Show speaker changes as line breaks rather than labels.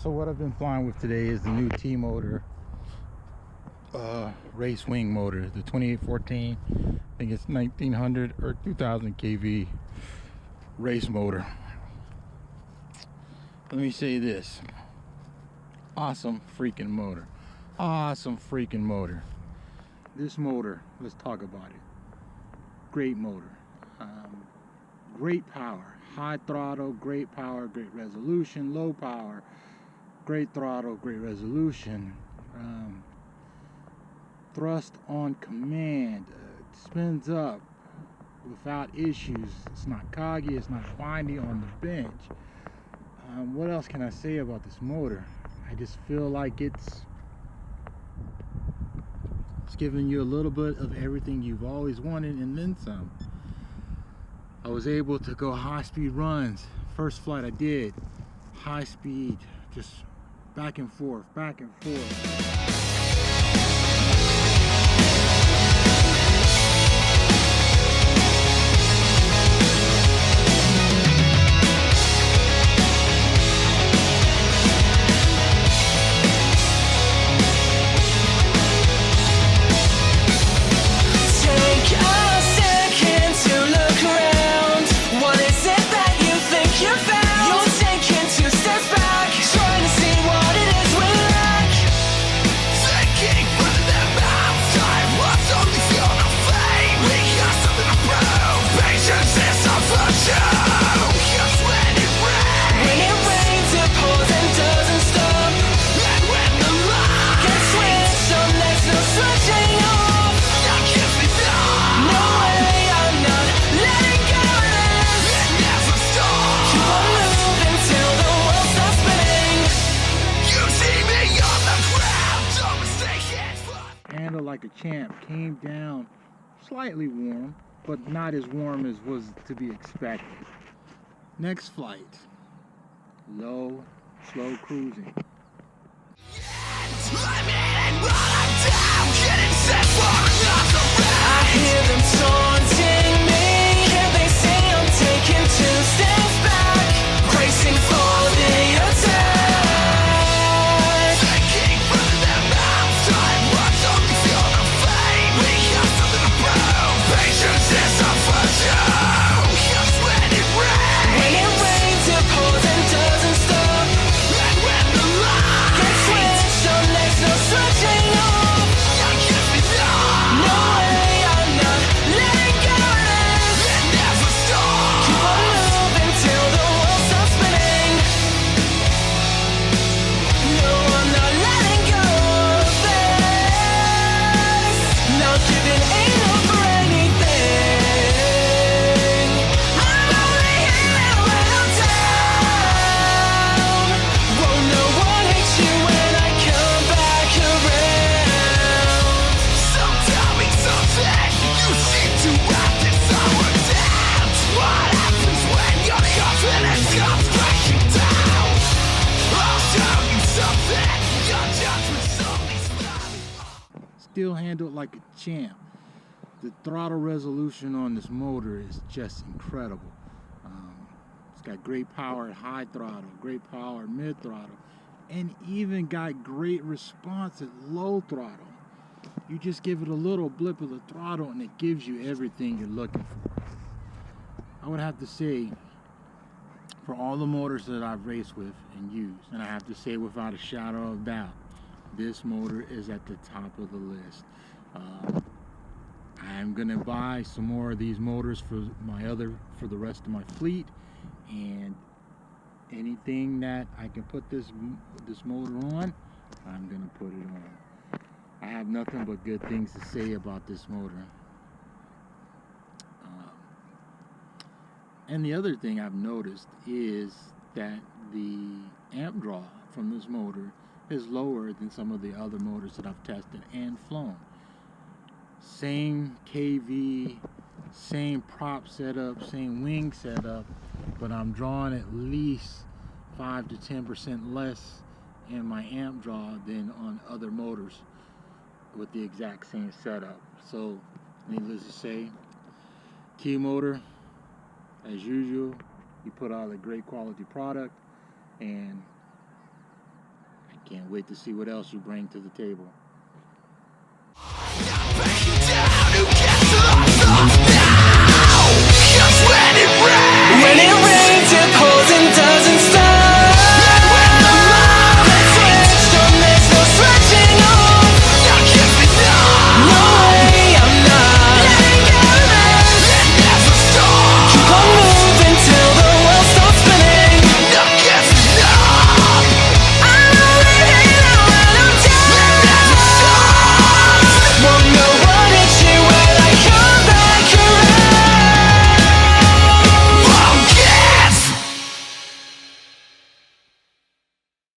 So what I've been flying with today is the new T motor race wing motor, the 2814. I think it's 1900 or 2000 kV race motor. Let me say this: awesome freaking motor, awesome freaking motor. This motor, let's talk about it. Great motor, great power, high throttle, great power, great resolution, low power, great throttle, great resolution, thrust on command, it spins up without issues. It's not coggy, it's not windy on the bench. What else can I say about this motor? I just feel like it's giving you a little bit of everything you've always wanted and then some. I was able to go high-speed runs. First flight I did, high speed, just back and forth, back and forth. Like a champ, came down slightly warm, but not as warm as was to be expected. Next flight, low, slow cruising. I hear them taunting me. Can they say I'm taking 2 steps back, bracing for the attack? Still handled like a champ. The throttle resolution on this motor is just incredible. It's got great power at high throttle, great power at mid throttle, and even got great response at low throttle. You just give it a little blip of the throttle and it gives you everything you're looking for. I would have to say, for all the motors that I've raced with and used, and I have to say without a shadow of doubt, this motor is at the top of the list. I'm gonna buy some more of these motors for the rest of my fleet, and anything that I can put this motor on, I'm gonna put it on. I have nothing but good things to say about this motor. And the other thing I've noticed is that the amp draw from this motor is lower than some of the other motors that I've tested and flown. Same KV, same prop setup, same wing setup, but I'm drawing at least 5 to 10% less in my amp draw than on other motors with the exact same setup. So needless to say, T motor, as usual, you put out a great quality product, and Can't wait to see what else you bring to the table.